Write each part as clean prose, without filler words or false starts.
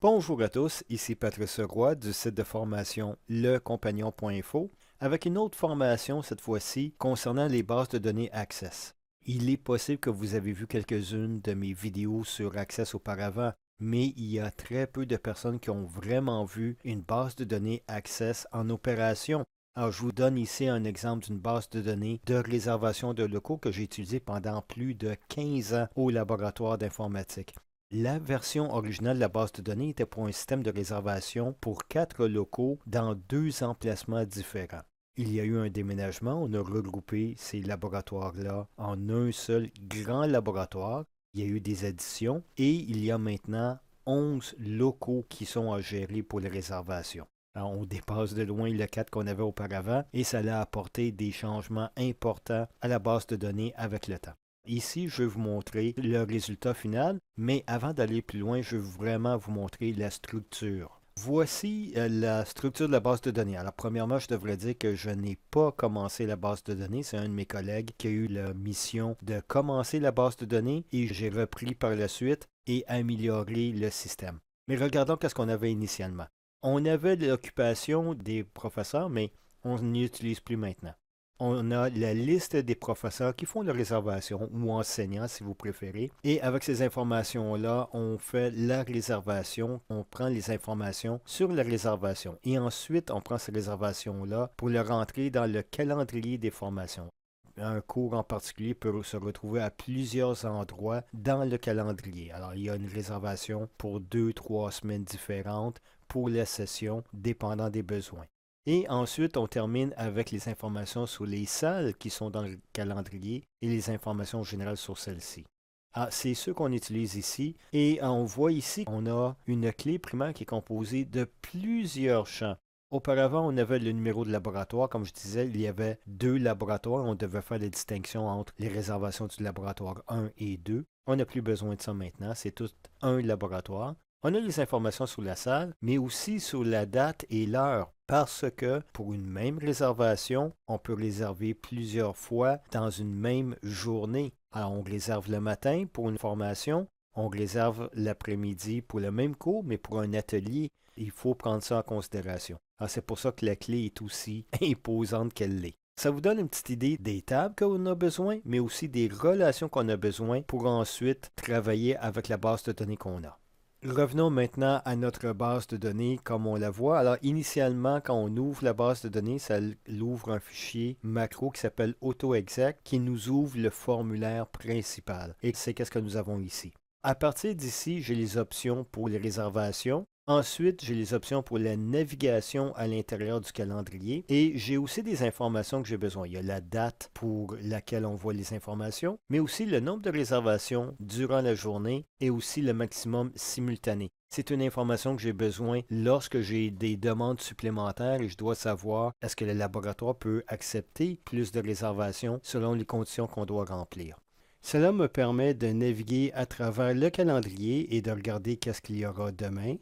Bonjour à tous, ici Patrice Roy du site de formation lecompagnon.info avec une autre formation cette fois-ci concernant les bases de données Access. Il est possible que vous avez vu quelques-unes de mes vidéos sur Access auparavant, mais il y a très peu de personnes qui ont vraiment vu une base de données Access en opération. Alors, je vous donne ici un exemple d'une base de données de réservation de locaux que j'ai utilisée pendant plus de 15 ans au laboratoire d'informatique. La version originale de la base de données était pour un système de réservation pour 4 locaux dans 2 emplacements différents. Il y a eu un déménagement, on a regroupé ces laboratoires-là en un seul grand laboratoire. Il y a eu des additions et il y a maintenant 11 locaux qui sont à gérer pour les réservations. Alors, on dépasse de loin le 4 qu'on avait auparavant et ça a apporté des changements importants à la base de données avec le temps. Ici, je vais vous montrer le résultat final, mais avant d'aller plus loin, je veux vraiment vous montrer la structure. Voici la structure de la base de données. Alors, premièrement, je devrais dire que je n'ai pas commencé la base de données. C'est un de mes collègues qui a eu la mission de commencer la base de données et j'ai repris par la suite et amélioré le système. Mais regardons qu'est-ce qu'on avait initialement. On avait l'occupation des professeurs, mais on n'y utilise plus maintenant. On a la liste des professeurs qui font la réservation ou enseignants si vous préférez. Et avec ces informations-là, on fait la réservation, on prend les informations sur la réservation. Et ensuite, on prend ces réservations-là pour les rentrer dans le calendrier des formations. Un cours en particulier peut se retrouver à plusieurs endroits dans le calendrier. Alors, il y a une réservation pour 2, 3 semaines différentes pour la session, dépendant des besoins. Et ensuite, on termine avec les informations sur les salles qui sont dans le calendrier et les informations générales sur celles-ci. Ah, c'est ce qu'on utilise ici. Et on voit ici qu'on a une clé primaire qui est composée de plusieurs champs. Auparavant, on avait le numéro de laboratoire. Comme je disais, il y avait 2 laboratoires. On devait faire la distinction entre les réservations du laboratoire 1 et 2. On n'a plus besoin de ça maintenant. C'est tout un laboratoire. On a les informations sur la salle, mais aussi sur la date et l'heure, parce que pour une même réservation, on peut réserver plusieurs fois dans une même journée. Alors, on réserve le matin pour une formation, on réserve l'après-midi pour le même cours, mais pour un atelier, il faut prendre ça en considération. Alors, c'est pour ça que la clé est aussi imposante qu'elle l'est. Ça vous donne une petite idée des tables qu'on a besoin, mais aussi des relations qu'on a besoin pour ensuite travailler avec la base de données qu'on a. Revenons maintenant à notre base de données comme on la voit. Alors, initialement, quand on ouvre la base de données, ça ouvre un fichier macro qui s'appelle AutoExec qui nous ouvre le formulaire principal. Et c'est qu'est-ce que nous avons ici. À partir d'ici, j'ai les options pour les réservations. Ensuite, j'ai les options pour la navigation à l'intérieur du calendrier et j'ai aussi des informations que j'ai besoin. Il y a la date pour laquelle on voit les informations, mais aussi le nombre de réservations durant la journée et aussi le maximum simultané. C'est une information que j'ai besoin lorsque j'ai des demandes supplémentaires et je dois savoir est-ce que le laboratoire peut accepter plus de réservations selon les conditions qu'on doit remplir. Cela me permet de naviguer à travers le calendrier et de regarder qu'est-ce qu'il y aura demain,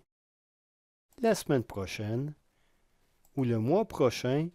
la semaine prochaine ou le mois prochain,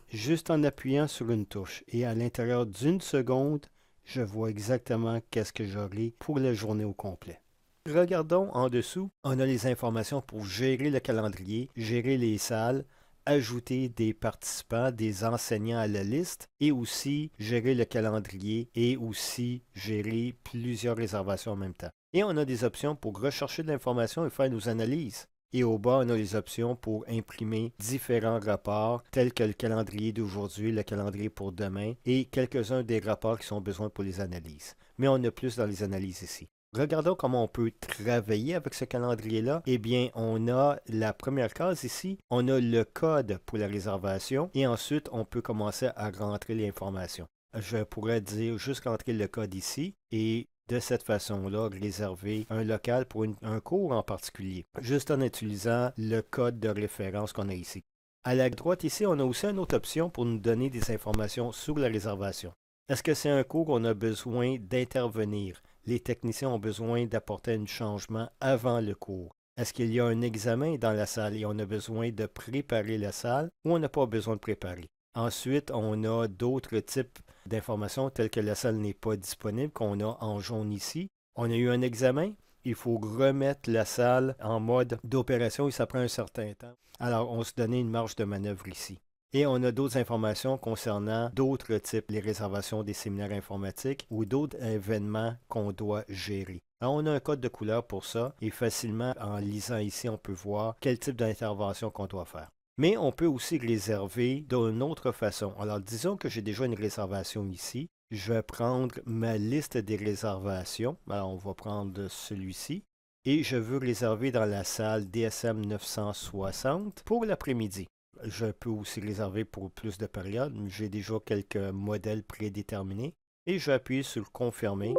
juste en appuyant sur une touche. Et à l'intérieur d'une seconde, je vois exactement qu'est-ce que j'aurai pour la journée au complet. Regardons en dessous, on a les informations pour gérer le calendrier, gérer les salles, ajouter des participants, des enseignants à la liste et aussi gérer le calendrier et aussi gérer plusieurs réservations en même temps. Et on a des options pour rechercher de l'information et faire nos analyses. Et au bas, on a les options pour imprimer différents rapports, tels que le calendrier d'aujourd'hui, le calendrier pour demain, et quelques-uns des rapports qui sont besoin pour les analyses. Mais on a plus dans les analyses ici. Regardons comment on peut travailler avec ce calendrier-là. Eh bien, on a la première case ici, on a le code pour la réservation, et ensuite, on peut commencer à rentrer l'information. Je pourrais dire juste rentrer le code ici, et de cette façon-là, réserver un local pour un cours en particulier, juste en utilisant le code de référence qu'on a ici. À la droite ici, on a aussi une autre option pour nous donner des informations sur la réservation. Est-ce que c'est un cours où on a besoin d'intervenir? Les techniciens ont besoin d'apporter un changement avant le cours. Est-ce qu'il y a un examen dans la salle et on a besoin de préparer la salle ou on n'a pas besoin de préparer? Ensuite, on a d'autres types d'informations telles que la salle n'est pas disponible, qu'on a en jaune ici. On a eu un examen il faut remettre la salle en mode d'opération et ça prend un certain temps. Alors, on se donnait une marge de manœuvre ici. Et on a d'autres informations concernant d'autres types, les réservations des séminaires informatiques ou d'autres événements qu'on doit gérer. Alors, on a un code de couleur pour ça et facilement, en lisant ici, on peut voir quel type d'intervention qu'on doit faire. Mais on peut aussi réserver d'une autre façon. Alors, disons que j'ai déjà une réservation ici. Je vais prendre ma liste des réservations. Alors, on va prendre celui-ci. Et je veux réserver dans la salle DSM 960 pour l'après-midi. Je peux aussi réserver pour plus de périodes. J'ai déjà quelques modèles prédéterminés. Et je vais appuyer sur Confirmer.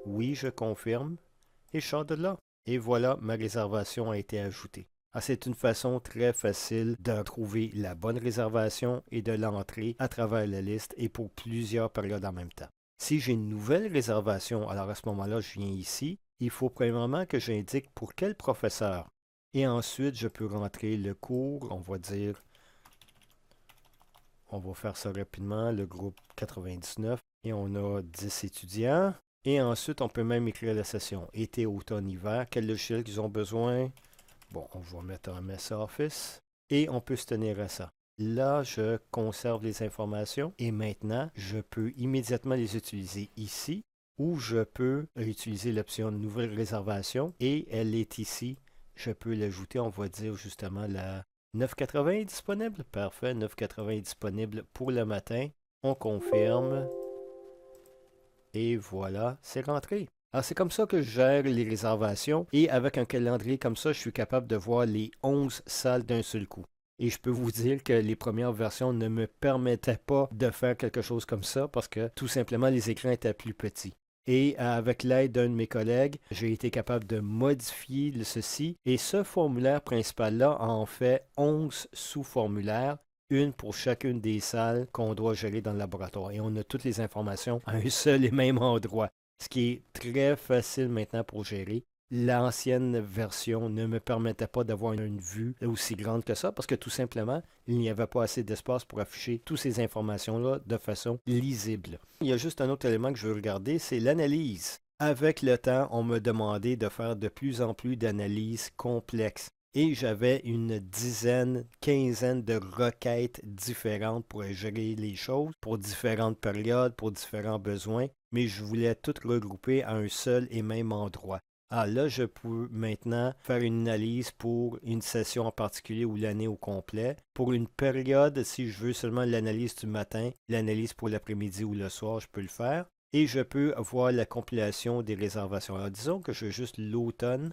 Oui, je confirme. Et je sors de là. Et voilà, ma réservation a été ajoutée. C'est une façon très facile de trouver la bonne réservation et de l'entrer à travers la liste et pour plusieurs périodes en même temps. Si j'ai une nouvelle réservation, alors à ce moment-là, je viens ici. Il faut premièrement que j'indique pour quel professeur. Et ensuite, je peux rentrer le cours, on va dire, on va faire ça rapidement, le groupe 99, et on a 10 étudiants. Et ensuite, on peut même écrire la session, été, automne, hiver, quel logiciel qu'ils ont besoin. Bon, on va mettre un MS Office, et on peut se tenir à ça. Là, je conserve les informations, et maintenant, je peux immédiatement les utiliser ici, ou je peux utiliser l'option Nouvelle réservation, et elle est ici. Je peux l'ajouter, on va dire justement la 9,80 est disponible. Parfait, 9,80 est disponible pour le matin. On confirme. Et voilà, c'est rentré. Alors, c'est comme ça que je gère les réservations. Et avec un calendrier comme ça, je suis capable de voir les 11 salles d'un seul coup. Et je peux vous dire que les premières versions ne me permettaient pas de faire quelque chose comme ça parce que tout simplement les écrans étaient plus petits. Et avec l'aide d'un de mes collègues, j'ai été capable de modifier ceci. Et ce formulaire principal-là en fait 11 sous-formulaires, une pour chacune des salles qu'on doit gérer dans le laboratoire. Et on a toutes les informations à un seul et même endroit, ce qui est très facile maintenant pour gérer. L'ancienne version ne me permettait pas d'avoir une vue aussi grande que ça parce que tout simplement, il n'y avait pas assez d'espace pour afficher toutes ces informations-là de façon lisible. Il y a juste un autre élément que je veux regarder, c'est l'analyse. Avec le temps, on me demandait de faire de plus en plus d'analyses complexes. Et j'avais une dizaine, quinzaine de requêtes différentes pour gérer les choses, pour différentes périodes, pour différents besoins, mais je voulais tout regrouper à un seul et même endroit. Là, je peux maintenant faire une analyse pour une session en particulier ou l'année au complet. Pour une période, si je veux seulement l'analyse du matin, l'analyse pour l'après-midi ou le soir, je peux le faire. Et je peux voir la compilation des réservations. Alors, disons que je veux juste l'automne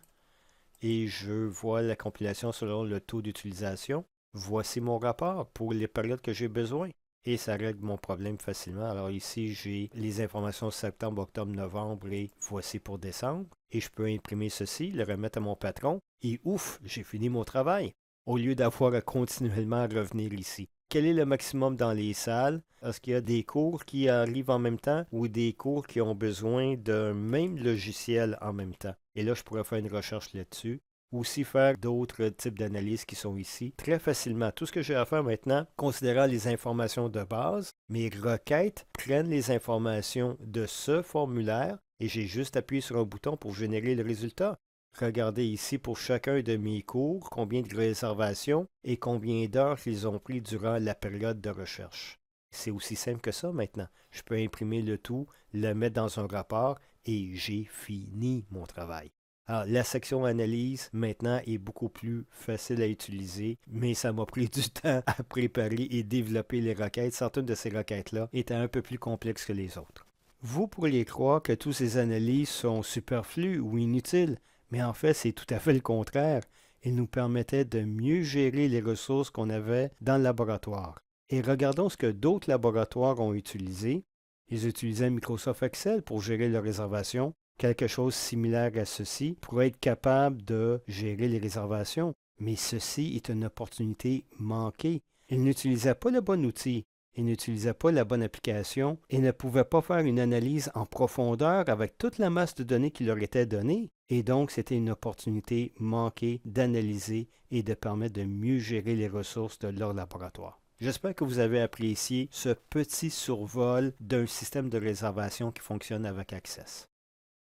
et je vois la compilation selon le taux d'utilisation. Voici mon rapport pour les périodes que j'ai besoin. Et ça règle mon problème facilement. Alors ici, j'ai les informations septembre, octobre, novembre et voici pour décembre. Et je peux imprimer ceci, le remettre à mon patron. Et ouf, j'ai fini mon travail. Au lieu d'avoir à continuellement revenir ici. Quel est le maximum dans les salles? Est-ce qu'il y a des cours qui arrivent en même temps ou des cours qui ont besoin d'un même logiciel en même temps? Et là, je pourrais faire une recherche là-dessus. Aussi faire d'autres types d'analyses qui sont ici très facilement. Tout ce que j'ai à faire maintenant, considérant les informations de base, mes requêtes prennent les informations de ce formulaire et j'ai juste appuyé sur un bouton pour générer le résultat. Regardez ici pour chacun de mes cours, combien de réservations et combien d'heures ils ont pris durant la période de recherche. C'est aussi simple que ça maintenant. Je peux imprimer le tout, le mettre dans un rapport et j'ai fini mon travail. Alors, la section analyse, maintenant, est beaucoup plus facile à utiliser, mais ça m'a pris du temps à préparer et développer les requêtes. Certaines de ces requêtes-là étaient un peu plus complexes que les autres. Vous pourriez croire que toutes ces analyses sont superflues ou inutiles, mais en fait, c'est tout à fait le contraire. Elles nous permettaient de mieux gérer les ressources qu'on avait dans le laboratoire. Et regardons ce que d'autres laboratoires ont utilisé. Ils utilisaient Microsoft Excel pour gérer leurs réservations. Quelque chose similaire à ceci pour être capable de gérer les réservations. Mais ceci est une opportunité manquée. Ils n'utilisaient pas le bon outil, ils n'utilisaient pas la bonne application et ne pouvaient pas faire une analyse en profondeur avec toute la masse de données qui leur était donnée. Et donc, c'était une opportunité manquée d'analyser et de permettre de mieux gérer les ressources de leur laboratoire. J'espère que vous avez apprécié ce petit survol d'un système de réservation qui fonctionne avec Access.